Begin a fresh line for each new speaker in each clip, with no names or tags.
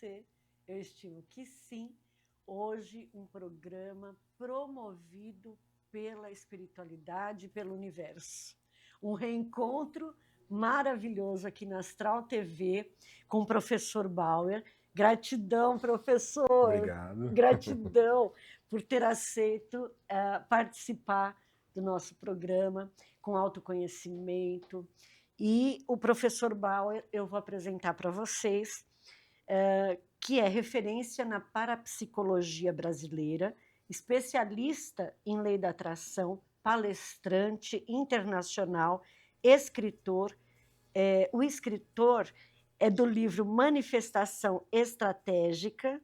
você. Eu estimo que sim. Hoje, um programa promovido pela espiritualidade, pelo universo. Um reencontro maravilhoso aqui na Astral TV com o professor Bauer. Gratidão, professor.
Obrigado.
Gratidão por ter aceito participar do nosso programa com autoconhecimento. E o professor Bauer, eu vou apresentar para vocês, que é referência na parapsicologia brasileira, especialista em lei da atração, palestrante internacional, escritor. O escritor é do livro Manifestação Estratégica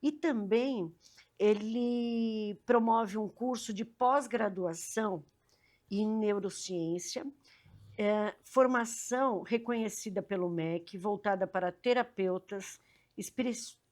e também ele promove um curso de pós-graduação em neurociência, formação reconhecida pelo MEC, voltada para terapeutas,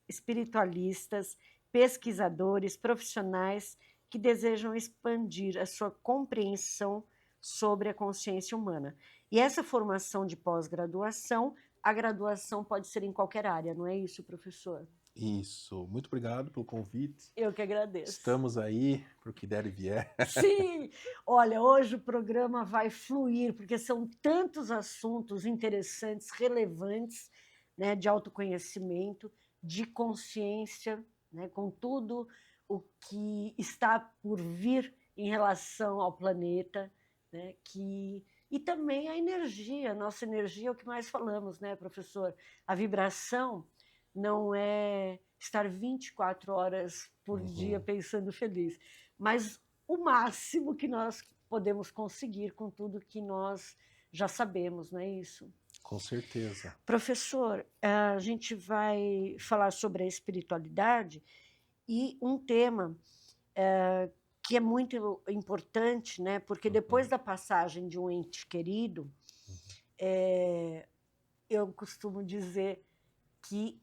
espiritualistas, pesquisadores, profissionais que desejam expandir a sua compreensão sobre a consciência humana. E essa formação de pós-graduação, a graduação pode ser em qualquer área, não é isso, professor?
Isso. Muito obrigado pelo convite.
Eu que agradeço.
Estamos aí para o que der e vier.
Sim! Olha, hoje o programa vai fluir, porque são tantos assuntos interessantes, relevantes, né, de autoconhecimento, de consciência, né, com tudo o que está por vir em relação ao planeta, né, e também a energia. Nossa energia é o que mais falamos, né, professor? A vibração não é estar 24 horas por dia pensando feliz, mas o máximo que nós podemos conseguir com tudo que nós já sabemos, não é isso?
Com certeza.
Professor, a gente vai falar sobre a espiritualidade e um tema que é muito importante, né? Porque depois da passagem de um ente querido, eu costumo dizer que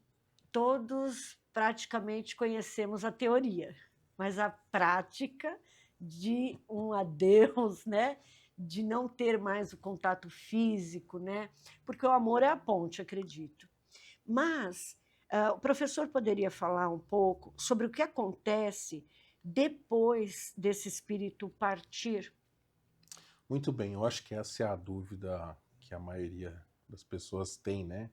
todos praticamente conhecemos a teoria, mas a prática de um adeus, né? De não ter mais o contato físico, né? Porque o amor é a ponte, acredito. Mas o professor poderia falar um pouco sobre o que acontece depois desse espírito partir?
Muito bem, eu acho que essa é a dúvida que a maioria das pessoas tem, né?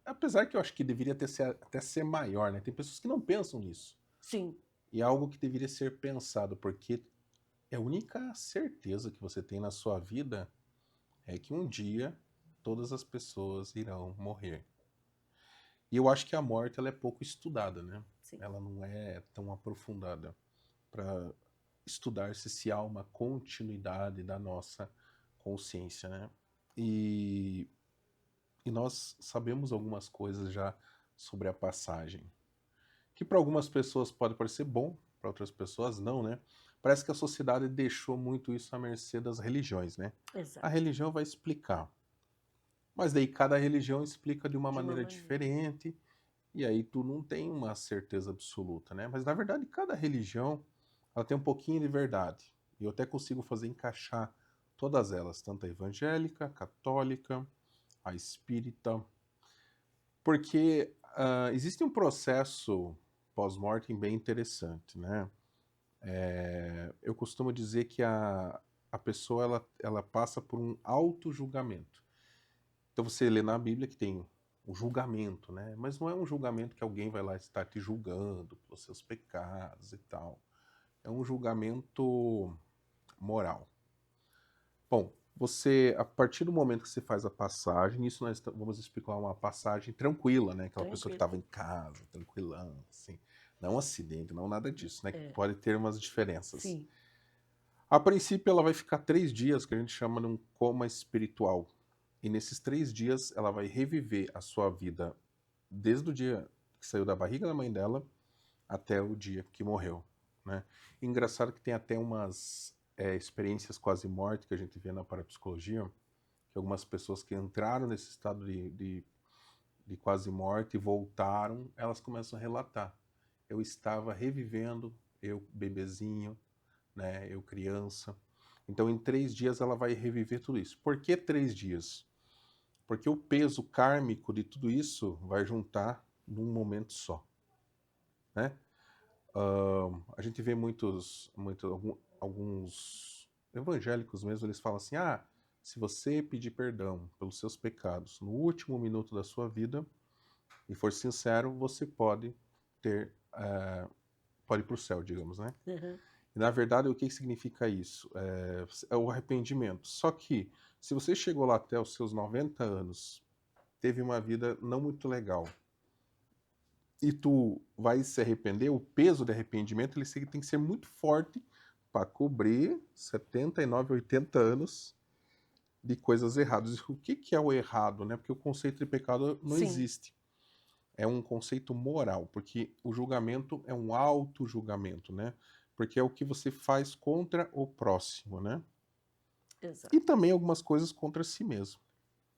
Apesar que eu acho que deveria até ser maior, né? Tem pessoas que não pensam nisso.
Sim.
E é algo que deveria ser pensado, porque a única certeza que você tem na sua vida é que um dia todas as pessoas irão morrer. E eu acho que a morte ela é pouco estudada, né?
Sim.
Ela não é tão aprofundada para estudar se há uma continuidade da nossa consciência, né? E nós sabemos algumas coisas já sobre a passagem, que para algumas pessoas pode parecer bom, para outras pessoas não, né? Parece que a sociedade deixou muito isso à mercê das religiões, né?
Exato.
A religião vai explicar, mas daí cada religião explica de uma maneira diferente, e aí tu não tem uma certeza absoluta, né? Mas na verdade cada religião ela tem um pouquinho de verdade. E eu até consigo fazer encaixar todas elas, tanto a evangélica, a católica, a espírita, porque existe um processo pós-mortem bem interessante, né? Eu costumo dizer que a pessoa ela passa por um auto-julgamento. Então você lê na Bíblia que tem o julgamento, né? Mas não é um julgamento que alguém vai lá estar te julgando pelos seus pecados e tal. É um julgamento moral. Bom, você, a partir do momento que você faz a passagem, isso nós vamos explicar uma passagem tranquila, né? Aquela pessoa que estava em casa, tranquilão, assim. Não um acidente, não nada disso, né? Que pode ter umas diferenças.
Sim.
A princípio, ela vai ficar 3 dias, que a gente chama de um coma espiritual. E nesses 3 dias, ela vai reviver a sua vida desde o dia que saiu da barriga da mãe dela até o dia que morreu, né? Engraçado que tem até umas experiências quase morte que a gente vê na parapsicologia, que algumas pessoas que entraram nesse estado de quase morte e voltaram, elas começam a relatar. Eu estava revivendo, eu bebezinho, né? Eu criança. Então, em 3 dias ela vai reviver tudo isso. Por que 3 dias? Porque o peso kármico de tudo isso vai juntar num momento só, né? A gente vê alguns evangélicos mesmo, eles falam assim, se você pedir perdão pelos seus pecados no último minuto da sua vida e for sincero, você pode ir para o céu, digamos, né?
Uhum.
E, na verdade, o que significa isso? É o arrependimento. Só que, se você chegou lá até os seus 90 anos, teve uma vida não muito legal, e tu vai se arrepender, o peso de arrependimento ele tem que ser muito forte para cobrir 79, 80 anos de coisas erradas. O que é o errado, né? Porque o conceito de pecado não
Sim,
existe. É um conceito moral, porque o julgamento é um auto-julgamento, né? Porque é o que você faz contra o próximo, né? E
exato.
também algumas coisas contra si mesmo.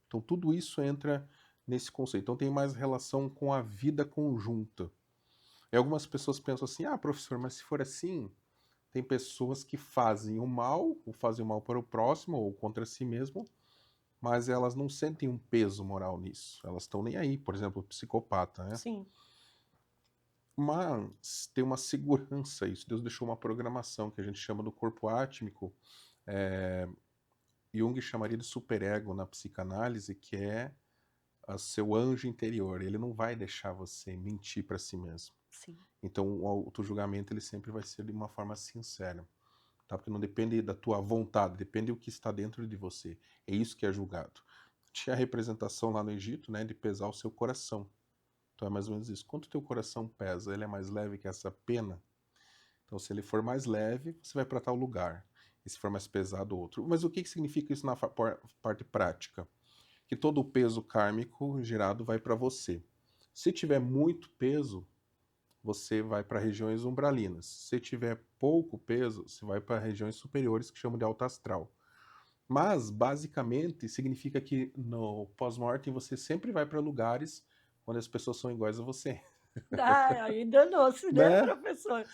Então tudo isso entra nesse conceito. Então tem mais relação com a vida conjunta. E algumas pessoas pensam assim: professor, mas se for assim, tem pessoas que fazem o mal, ou fazem o mal para o próximo, ou contra si mesmo, mas elas não sentem um peso moral nisso. Elas estão nem aí, por exemplo, o psicopata, né?
Sim,
Mas tem uma segurança isso. Deus deixou uma programação que a gente chama do corpo átmico. É, Jung chamaria de superego na psicanálise, que é o seu anjo interior. Ele não vai deixar você mentir para si mesmo.
sim.
Então, o auto-julgamento ele sempre vai ser de uma forma sincera, tá? Porque não depende da tua vontade, depende do que está dentro de você. É isso que é julgado. Tinha a representação lá no Egito, né, de pesar o seu coração. Então é mais ou menos isso. Quanto o teu coração pesa? Ele é mais leve que essa pena? Então, se ele for mais leve, você vai para tal lugar. E se for mais pesado, outro. Mas o que significa isso na parte prática? Que todo o peso kármico gerado vai para você. Se tiver muito peso, você vai para regiões umbralinas. Se tiver pouco peso, você vai para regiões superiores que chamam de alto astral. Mas, basicamente, significa que no pós-mortem você sempre vai para lugares onde as pessoas são iguais a você,
Ah, aí danou-se, né,
né?
professor?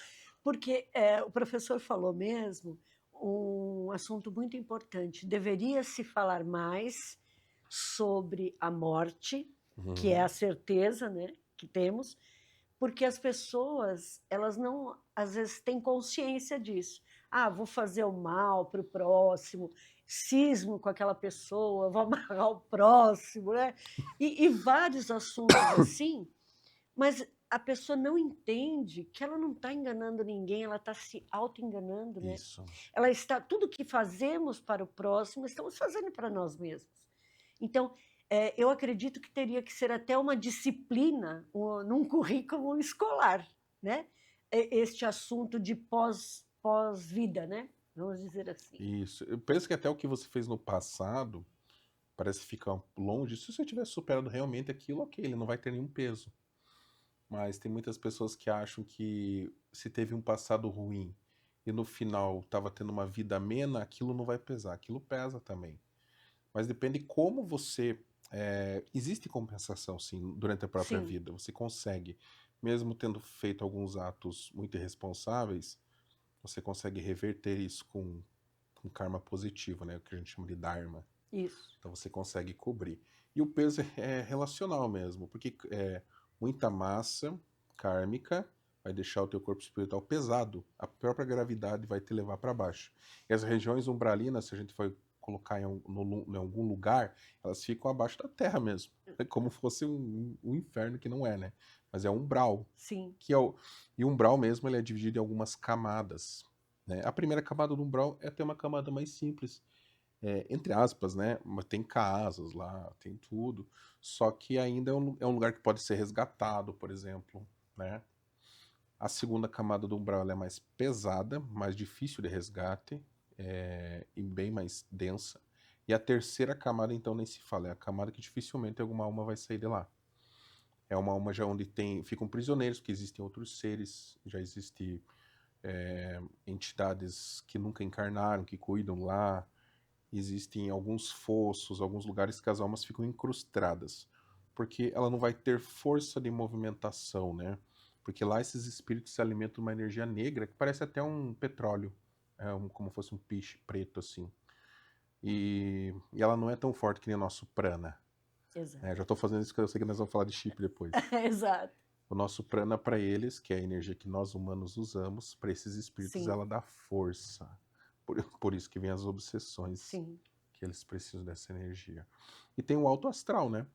Porque o professor falou mesmo um assunto muito importante. Deveria se falar mais sobre a morte, que é a
Uhum.
certeza, né, que temos, porque as pessoas, elas não, às vezes, têm consciência disso. Vou fazer o mal para o próximo, cismo com aquela pessoa, vou amarrar o próximo, né? E vários assuntos assim, mas a pessoa não entende que ela não está enganando ninguém, ela está se auto-enganando, né?
Isso.
Ela está, tudo que fazemos para o próximo, estamos fazendo para nós mesmos. Então, eu acredito que teria que ser até uma disciplina num currículo escolar, né? Este assunto de pós-vida, né? Vamos dizer assim.
Isso. Eu penso que até o que você fez no passado parece ficar longe. Se você tiver superado realmente aquilo, ok, ele não vai ter nenhum peso. Mas tem muitas pessoas que acham que se teve um passado ruim e no final estava tendo uma vida amena, aquilo não vai pesar. Aquilo pesa também. Mas depende como você. Existe compensação, sim, durante a própria
Sim,
vida. Você consegue, mesmo tendo feito alguns atos muito irresponsáveis, você consegue reverter isso com um karma positivo, né? O que a gente chama de dharma.
isso.
Então você consegue cobrir. E o peso é relacional mesmo, porque muita massa kármica vai deixar o teu corpo espiritual pesado. A própria gravidade vai te levar para baixo. E as regiões umbralinas, se a gente for colocar em algum lugar, elas ficam abaixo da terra mesmo. É como fosse um inferno que não é, né? Mas é um umbral.
Sim,
E o umbral mesmo ele é dividido em algumas camadas. Né? A primeira camada do umbral é até uma camada mais simples, entre aspas, né? Mas tem casas lá, tem tudo. Só que ainda é um lugar que pode ser resgatado, por exemplo, né? A segunda camada do umbral ela é mais pesada, mais difícil de resgate, e bem mais densa. E a terceira camada, então, nem se fala. É a camada que dificilmente alguma alma vai sair de lá. É uma alma já onde ficam prisioneiros, que existem outros seres, já existem entidades que nunca encarnaram, que cuidam lá. Existem alguns fossos, alguns lugares que as almas ficam incrustadas, porque ela não vai ter força de movimentação, né? Porque lá esses espíritos se alimentam de uma energia negra que parece até um petróleo, como fosse um piche preto assim. E ela não é tão forte que nem o nosso prana.
Exato.
Já estou fazendo isso porque eu sei que nós vamos falar de chip depois.
Exato.
O nosso prana para eles, que é a energia que nós humanos usamos, para esses espíritos
Sim.
ela dá força. Por isso que vem as obsessões,
Sim.
que eles precisam dessa energia. E tem o alto astral, né?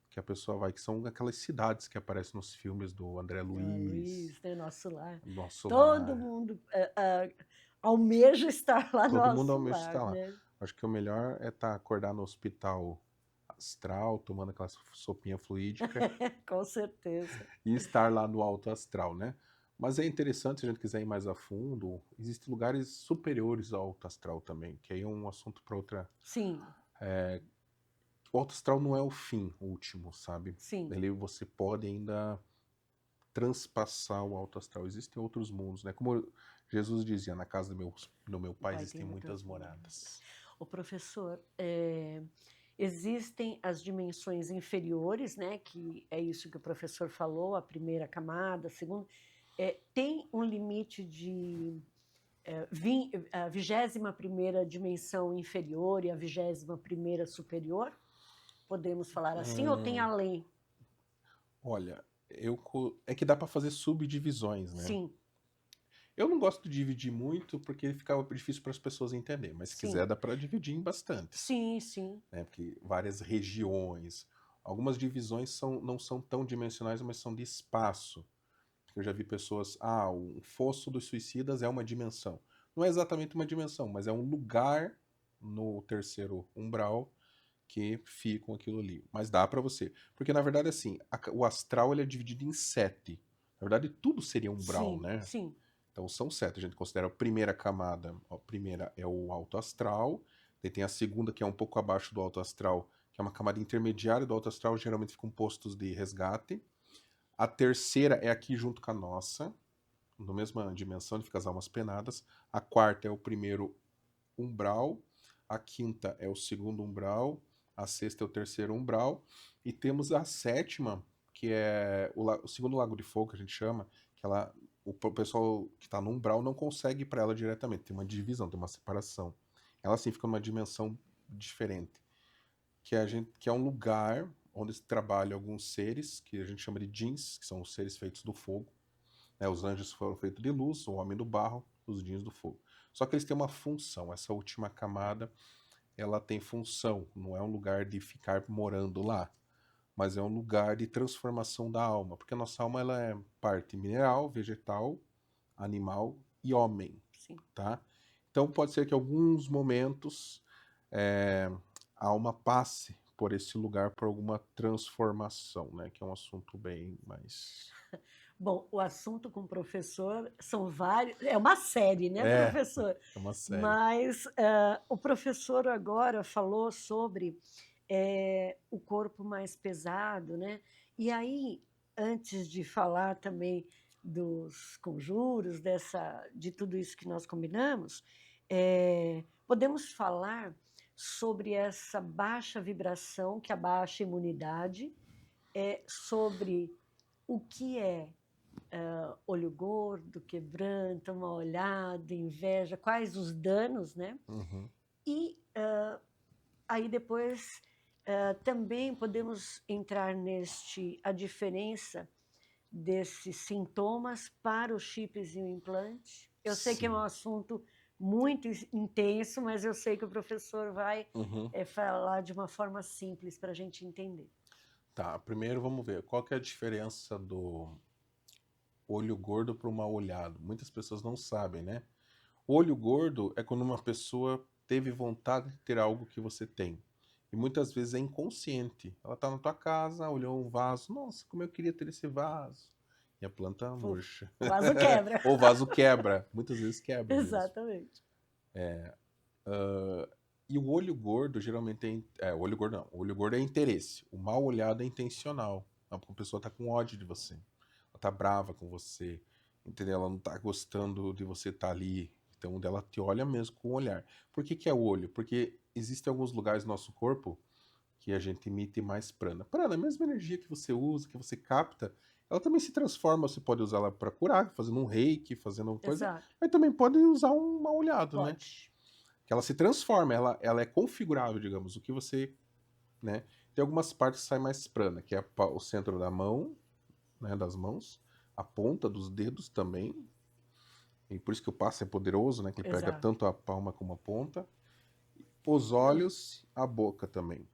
Que a pessoa vai, que são aquelas cidades que aparecem nos filmes do André Luiz,
né? Nosso lar.
Nosso
Todo
Lar.
mundo almeja estar lá no
Todo mundo
nosso
almeja
lar,
estar lá.
né?
Acho que o melhor é acordar no hospital astral, tomando aquela sopinha fluídica
Com certeza.
e estar lá no alto astral, né? Mas é interessante, se a gente quiser ir mais a fundo, existem lugares superiores ao alto astral também, que aí é um assunto para outra.
Sim,
O alto astral não é o fim último, sabe?
sim.
Ele você pode ainda transpassar o alto astral. Existem outros mundos, né? Como Jesus dizia, na casa do meu pai existem muitas moradas.
O professor, existem as dimensões inferiores, né? Que é isso que o professor falou, a primeira camada, a segunda. Tem um limite de a 21ª dimensão inferior e a 21ª superior? Podemos falar assim, ou tem além?
Olha, é que dá para fazer subdivisões, né?
Sim,
Eu não gosto de dividir muito porque fica difícil para as pessoas entenderem, mas se
sim.
quiser dá para dividir em bastantes.
Sim, sim.
Né? Porque várias regiões, algumas divisões não são tão dimensionais, mas são de espaço. Eu já vi pessoas, o fosso dos suicidas é uma dimensão. Não é exatamente uma dimensão, mas é um lugar no terceiro umbral que fica com aquilo ali. Mas dá para você. Porque, na verdade, assim, o astral ele é dividido em 7. Na verdade, tudo seria umbral,
Sim,
né?
sim.
Então, são 7. A gente considera a primeira camada. A primeira é o alto astral. Daí tem a segunda, que é um pouco abaixo do alto astral, que é uma camada intermediária do alto astral. Geralmente ficam postos de resgate. A terceira é aqui junto com a nossa, na mesma dimensão, onde fica as almas penadas. A quarta é o primeiro umbral. A quinta é o segundo umbral. A sexta é o terceiro umbral. E temos a sétima, que é o segundo lago de fogo, que a gente chama, que o pessoal que está no umbral não consegue ir para ela diretamente. Tem uma divisão, tem uma separação. Ela sim fica numa dimensão diferente. Que é um lugar onde se trabalha alguns seres, que a gente chama de djinns, que são os seres feitos do fogo. Os anjos foram feitos de luz, o homem do barro, os djinns do fogo. Só que eles têm uma função. Essa última camada, ela tem função. Não é um lugar de ficar morando lá, mas é um lugar de transformação da alma. Porque a nossa alma ela é parte mineral, vegetal, animal e homem.
Sim.
Tá? Então pode ser que em alguns momentos a alma passe por esse lugar por alguma transformação, né? Que é um assunto bem mais...
Bom, o assunto com o professor são vários. É uma série, né, professor?
É uma série.
Mas o professor agora falou sobre o corpo mais pesado, né? E aí, antes de falar também dos conjuros, de tudo isso que nós combinamos, podemos falar sobre essa baixa vibração, que abaixa a imunidade, sobre o que é olho gordo, quebranto, uma olhada, inveja, quais os danos, né?
Uhum.
E aí depois também podemos entrar a diferença desses sintomas para os chips e o implante. Eu sei que é um assunto muito intenso, mas eu sei que o professor vai falar de uma forma simples para a gente entender.
Tá, primeiro vamos ver qual que é a diferença do olho gordo para o mal olhado. Muitas pessoas não sabem, né? O olho gordo é quando uma pessoa teve vontade de ter algo que você tem. E muitas vezes é inconsciente. Ela está na tua casa, olhou um vaso. Nossa, como eu queria ter esse vaso. E a planta murcha.
O vaso quebra.
Ou o vaso quebra. Muitas vezes quebra mesmo.
Exatamente.
E o olho gordo geralmente o olho gordo não. O olho gordo é interesse. O mal olhado é intencional. A pessoa está com ódio de você. Ela tá brava com você. Entendeu? Ela não tá gostando de você estar ali. Então ela te olha mesmo com o olhar. Por que é o olho? Porque existem alguns lugares do nosso corpo que a gente emite mais prana. Prana, a mesma energia que você usa, que você capta, ela também se transforma. Você pode usar ela para curar, fazendo um reiki, fazendo uma coisa.
Exato.
Mas também pode usar um mal olhado, né?
Pode.
Que ela se transforma, ela é configurável, digamos, o que você, né? Tem algumas partes que saem mais prana, que é o centro da mão, né, das mãos, a ponta dos dedos também. E por isso que o passe é poderoso, né? Que ele pega
Exato.
tanto a palma como a ponta. Os olhos, a boca também.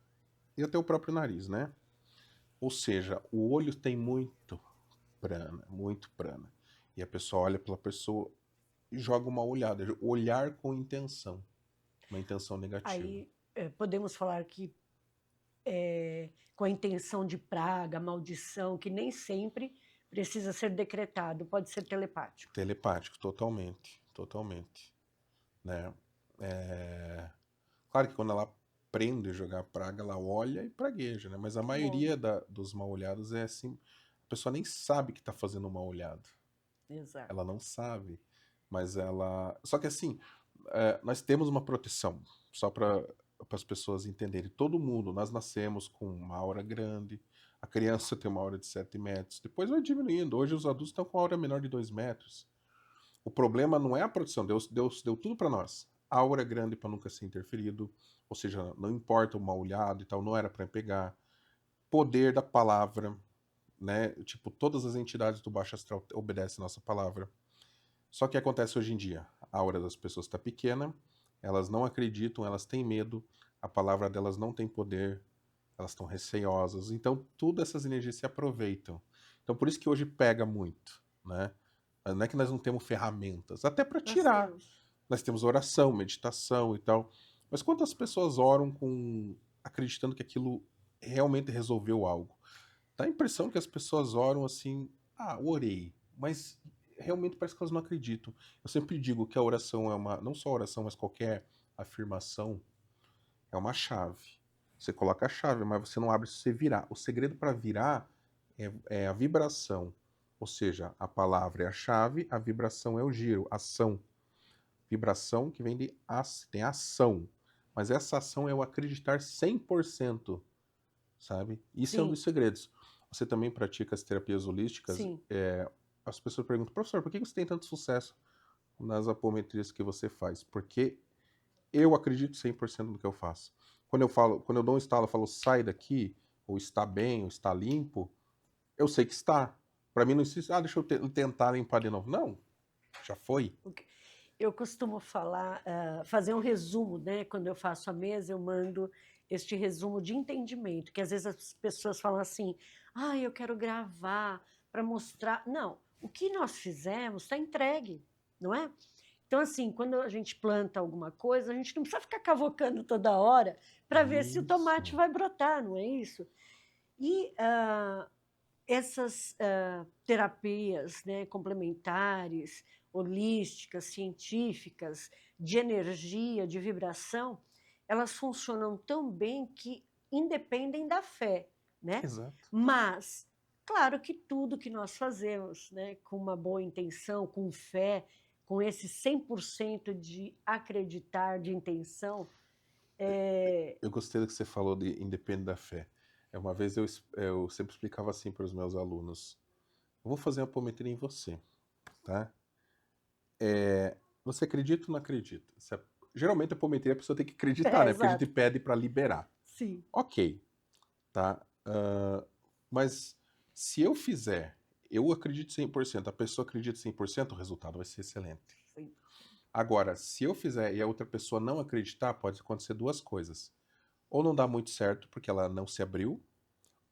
E até o próprio nariz, né? Ou seja, o olho tem muito prana, muito prana. E a pessoa olha pela pessoa e joga uma olhada. Olhar com intenção. Uma intenção negativa.
Aí podemos falar que com a intenção de praga, maldição, que nem sempre precisa ser decretado, pode ser telepático.
Telepático, totalmente. Totalmente. Né? Claro que quando ela aprende a jogar praga, ela olha e pragueja, né? Mas a maioria dos mal-olhados é assim, a pessoa nem sabe que está fazendo um mal-olhado.
Exato.
Ela não sabe, mas ela... Só que assim, nós temos uma proteção, só para as pessoas entenderem. Todo mundo, nós nascemos com uma aura grande, a criança tem uma aura de 7 metros, depois vai diminuindo. Hoje os adultos estão com uma aura menor de 2 metros. O problema não é a proteção, Deus deu tudo para nós. A aura é grande para nunca ser interferido, ou seja, não importa o mal-olhado e tal, não era para pegar. Poder da palavra, né? Tipo, todas as entidades do Baixo Astral obedecem a nossa palavra. Só que acontece hoje em dia, a aura das pessoas está pequena, elas não acreditam, elas têm medo, a palavra delas não tem poder, elas estão receiosas, então todas essas energias se aproveitam. Então por isso que hoje pega muito, né? Não é que nós não temos ferramentas, até para tirar. Nós temos oração, meditação e tal. Mas quantas pessoas oram acreditando que aquilo realmente resolveu algo? Dá a impressão que as pessoas oram assim, orei, mas realmente parece que elas não acreditam. Eu sempre digo que a oração não só a oração, mas qualquer afirmação é uma chave. Você coloca a chave, mas você não abre se você virar. O segredo para virar é a vibração. Ou seja, a palavra é a chave, a vibração é o giro, ação. Vibração que vem tem ação. Mas essa ação é o acreditar 100%, sabe? Isso é um
Sim.
dos segredos. Você também pratica as terapias holísticas.
Sim.
As pessoas perguntam, professor, por que você tem tanto sucesso nas apometrias que você faz? Porque eu acredito 100% no que eu faço. Quando eu dou um estalo, eu falo, sai daqui, ou está bem, ou está limpo, eu sei que está. Para mim não existe, deixa eu tentar limpar de novo. Não, já foi.
Eu costumo falar, fazer um resumo, né? Quando eu faço a mesa, eu mando este resumo de entendimento, que às vezes as pessoas falam assim, eu quero gravar para mostrar. Não, o que nós fizemos está entregue, não é? Então, assim, quando a gente planta alguma coisa, a gente não precisa ficar cavocando toda hora para ver se o tomate vai brotar, não é isso? E essas terapias, né, complementares, holísticas, científicas, de energia, de vibração, elas funcionam tão bem que independem da fé, né?
Exato.
Mas, claro que tudo que nós fazemos, né, com uma boa intenção, com fé, com esse 100% de acreditar, de intenção.
Eu gostei do que você falou de independe da fé. Uma vez eu sempre explicava assim para os meus alunos: eu vou fazer uma apometria em você, tá? Você acredita ou não acredita? Geralmente a apometria a pessoa tem que acreditar, né? Porque a gente pede para liberar.
Sim.
Ok, tá? Mas se eu fizer, eu acredito 100%, a pessoa acredita 100%, o resultado vai ser excelente.
Sim.
Agora, se eu fizer e a outra pessoa não acreditar, pode acontecer duas coisas. Ou não dá muito certo porque ela não se abriu,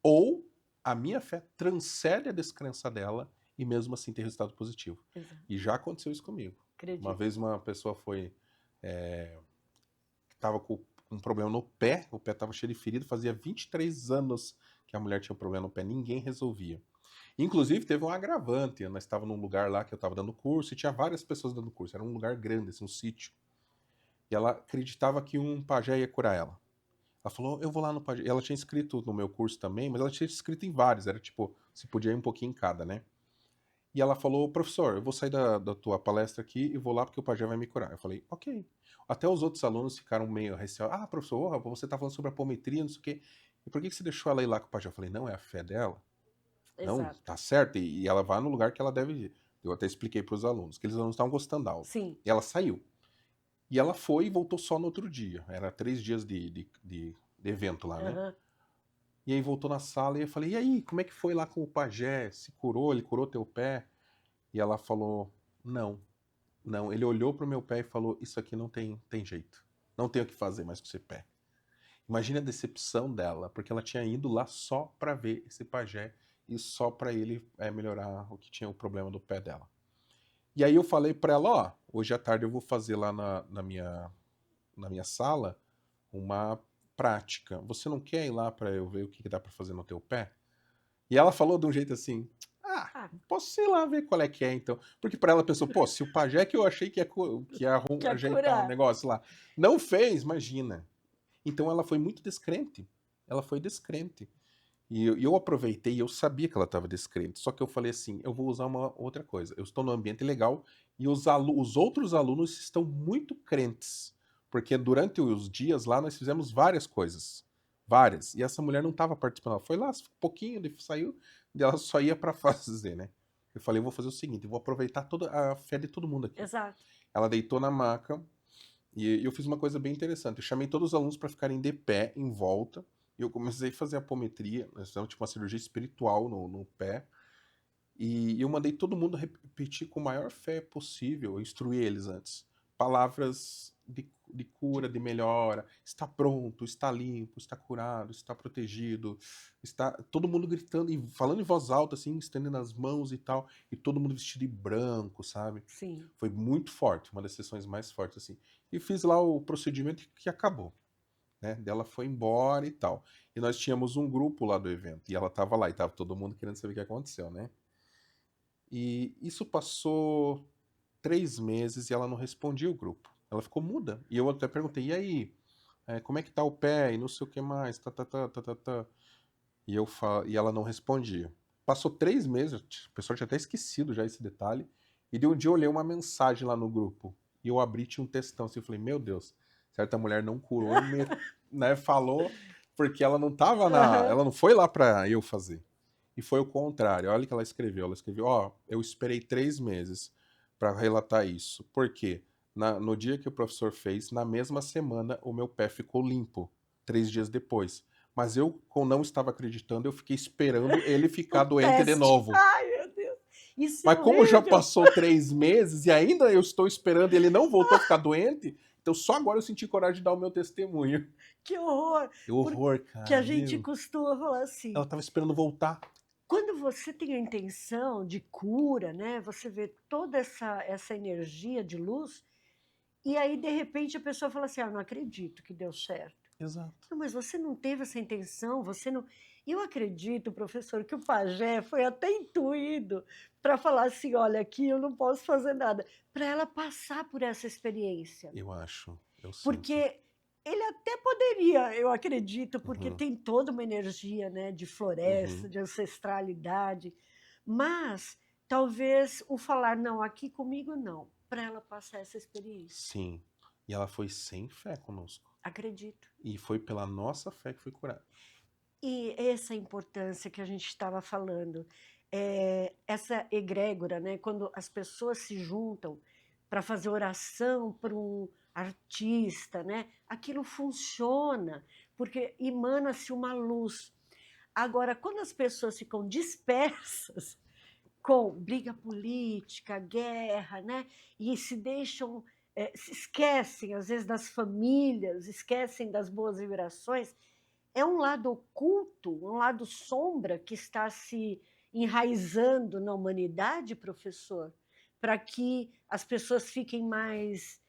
ou a minha fé transcende a descrença dela e mesmo assim tem resultado positivo.
Exato.
E já aconteceu isso comigo.
Acredito.
Uma vez uma pessoa estava com um problema no pé, o pé estava cheio de ferido, fazia 23 anos que a mulher tinha um problema no pé, ninguém resolvia. Inclusive teve um agravante, nós estávamos num lugar lá que eu estava dando curso e tinha várias pessoas dando curso, era um lugar grande, assim, um sítio. E ela acreditava que um pajé ia curar ela. Ela falou, eu vou lá no pajé. E ela tinha escrito no meu curso também, mas ela tinha escrito em vários, era tipo, se podia ir um pouquinho em cada, né? E ela falou, professor, eu vou sair da tua palestra aqui e vou lá porque o pajé vai me curar. Eu falei, ok. Até os outros alunos ficaram meio receosos. Professor, você tá falando sobre apometria, não sei o quê. E por que você deixou ela ir lá com o pajé? Eu falei, não, é a fé dela.
Exato.
Não, tá certo. E ela vai no lugar que ela deve ir. Eu até expliquei para os alunos, que eles não estavam gostando da aula.
Sim.
E ela saiu. E ela foi e voltou só no outro dia. Era 3 dias de evento lá, né? E aí voltou na sala e eu falei, e aí, como é que foi lá com o pajé? Se curou? Ele curou teu pé? E ela falou, não, não. Ele olhou pro meu pé e falou, isso aqui não tem jeito. Não tem o que fazer mais com esse pé. Imagina a decepção dela, porque ela tinha ido lá só pra ver esse pajé e só pra ele melhorar o que tinha o problema do pé dela. E aí eu falei pra ela, ó, hoje à tarde eu vou fazer lá na minha sala uma prática. Você não quer ir lá pra eu ver o que dá pra fazer no teu pé? E ela falou de um jeito assim,
Ah,
posso ir lá ver qual é que é então. Porque pra ela pensou, pô, se o pajé que eu achei que ia
quer
ajeitar um
curar.
negócio lá, não fez, imagina. Então ela foi muito descrente. Ela foi descrente. E eu aproveitei, eu sabia que ela estava descrente, só que eu falei assim, eu vou usar uma outra coisa. Eu estou no ambiente legal e os outros alunos estão muito crentes, porque durante os dias lá nós fizemos várias coisas, várias. E essa mulher não estava participando, ela foi lá, um pouquinho, saiu, e ela só ia para fazer, né? Eu falei, eu vou fazer o seguinte, eu vou aproveitar toda a fé de todo mundo aqui.
Exato.
Ela deitou na maca, e eu fiz uma coisa bem interessante. Eu chamei todos os alunos para ficarem de pé, em volta, e eu comecei a fazer apometria. Nós fizemos tipo uma cirurgia espiritual no pé. E eu mandei todo mundo repetir com a maior fé possível, eu instruí eles antes. Palavras de cura, de melhora. Está pronto, está limpo, está curado, está protegido. Está todo mundo gritando e falando em voz alta, assim, estendendo as mãos e tal. E todo mundo vestido de branco, sabe?
Sim.
Foi muito forte, uma das sessões mais fortes, assim. E fiz lá o procedimento que acabou, né? Dela foi embora e tal. E nós tínhamos um grupo lá do evento. E ela tava lá, e tava todo mundo querendo saber o que aconteceu, né? E isso passou 3 meses e ela não respondia o grupo. Ela ficou muda. E eu até perguntei, e aí? Como é que tá o pé? E não sei o que mais, tá. E ela não respondia. Passou 3 meses, o pessoal tinha até esquecido já esse detalhe. E de um dia eu olhei uma mensagem lá no grupo. E eu abri, tinha um textão assim. Eu falei, meu Deus, certa mulher não curou, né, falou, porque ela não tava
Aham.
ela não foi lá pra eu fazer. E foi o contrário. Olha o que ela escreveu. Ela escreveu, ó, eu esperei 3 meses para relatar isso. Por quê? No dia que o professor fez, na mesma semana, o meu pé ficou limpo, 3 dias depois. Mas eu, como não estava acreditando, eu fiquei esperando ele
O
ficar doente de
teste.
novo.
Ai, meu Deus. Isso é
Mas como já
horrível.
passou 3 meses e ainda eu estou esperando e ele não voltou a ficar doente, então só agora eu senti coragem de dar o meu testemunho.
Que horror.
Que horror,
Porque a
cara,
gente
meu.
costuma falar
Ela
assim,
estava esperando voltar.
quando você tem a intenção de cura, né? Você vê toda essa energia de luz, e aí, de repente, a pessoa fala assim: ah, não acredito que deu certo.
Exato.
Não, mas você não teve essa intenção, você não. Eu acredito, professor, que o pajé foi até intuído para falar assim: olha, aqui eu não posso fazer nada, para ela passar por essa experiência.
Eu acho, eu sinto.
Porque ele até poderia, eu acredito, porque
Uhum,
tem toda uma energia, né, de floresta,
uhum.
de ancestralidade, mas talvez o falar não, aqui comigo não, para ela passar essa experiência.
Sim. E ela foi sem fé conosco.
Acredito.
E foi pela nossa fé que foi curada.
E essa importância que a gente estava falando, essa egrégora, né, quando as pessoas se juntam para fazer oração para um artista, né, aquilo funciona, porque emana-se uma luz. Agora, quando as pessoas ficam dispersas com briga política, guerra, né, e se deixam, se esquecem, às vezes, das famílias, esquecem das boas vibrações, é um lado oculto, um lado sombra que está se enraizando na humanidade, professor, para que as pessoas fiquem mais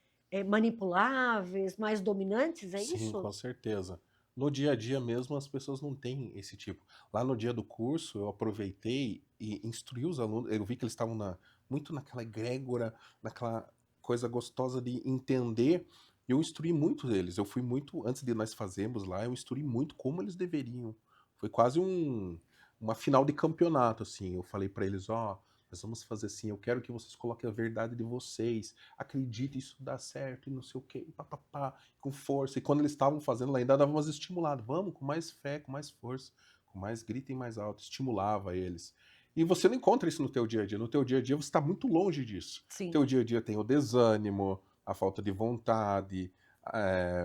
manipuláveis, mais dominantes, é
Sim,
isso?
com certeza. No dia a dia mesmo, as pessoas não têm esse tipo. Lá no dia do curso, eu aproveitei e instruí os alunos. Eu vi que eles estavam muito naquela egrégora, naquela coisa gostosa de entender. Eu instruí muito deles. Eu fui muito, antes de nós fazermos lá, eu instruí muito como eles deveriam. Foi quase uma final de campeonato, assim. Eu falei para eles, ó, nós vamos fazer assim, eu quero que vocês coloquem a verdade de vocês. Acredite, isso dá certo, e não sei o quê, e papapá, com força. E quando eles estavam fazendo, ela ainda dava umas estimuladas. Vamos, com mais fé, com mais força, com mais grito e mais alto. Estimulava eles. E você não encontra isso no teu dia a dia. No teu dia a dia você está muito longe disso. No
Sim.
teu dia a dia tem o desânimo, a falta de vontade,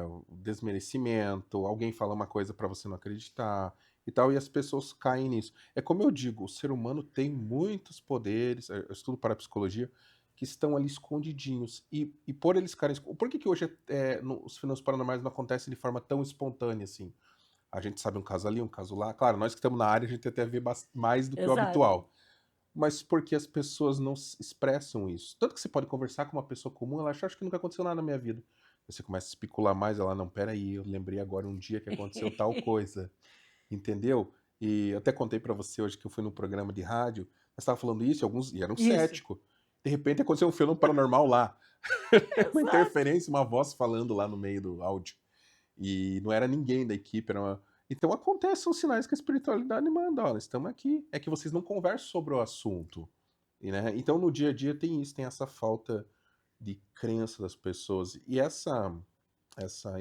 o desmerecimento, alguém fala uma coisa para você não acreditar. e tal, e as pessoas caem nisso. É como eu digo, o ser humano tem muitos poderes, eu estudo parapsicologia, que estão ali escondidinhos. E por eles ficarem. Por que hoje os fenômenos paranormais não acontecem de forma tão espontânea assim? A gente sabe um caso ali, um caso lá. Claro, nós que estamos na área, a gente até vê mais do que o
Exato.
habitual. Mas porque as pessoas não expressam isso. Tanto que você pode conversar com uma pessoa comum, ela acha que nunca aconteceu nada na minha vida. Você começa a especular mais, ela, não, peraí, eu lembrei agora um dia que aconteceu tal coisa. Entendeu? E eu até contei pra você hoje que eu fui num programa de rádio, eu estava falando isso, e era um
Isso,
cético. De repente aconteceu um fenômeno paranormal lá. Uma
exato.
interferência, uma voz falando lá no meio do áudio. E não era ninguém da equipe, era uma... Então acontecem são sinais que a espiritualidade manda, olha, estamos aqui. É que vocês não conversam sobre o assunto. Né? Então no dia a dia tem isso, tem essa falta de crença das pessoas. E essa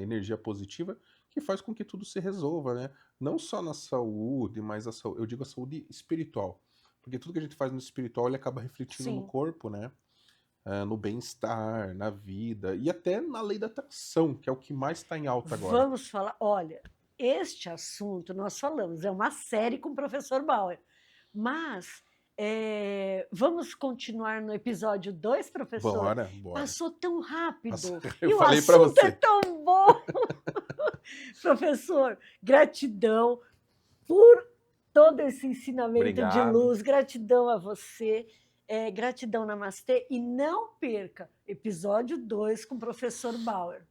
energia positiva que faz com que tudo se resolva, né? Não só na saúde, mas eu digo a saúde espiritual. Porque tudo que a gente faz no espiritual ele acaba refletindo no
Sim.
corpo, né? No bem-estar, na vida e até na lei da atração, que é o que mais está em alta agora.
Vamos falar, olha, este assunto nós falamos, é uma série com o professor Bauer, mas vamos continuar no episódio 2, professor?
Bora, bora.
Passou tão rápido
Eu
e o
falei pra
assunto é
você.
tão bom. Professor, gratidão por todo esse ensinamento de
Obrigado.
luz, gratidão a você, gratidão, namastê, e não perca episódio 2 com o professor Bauer.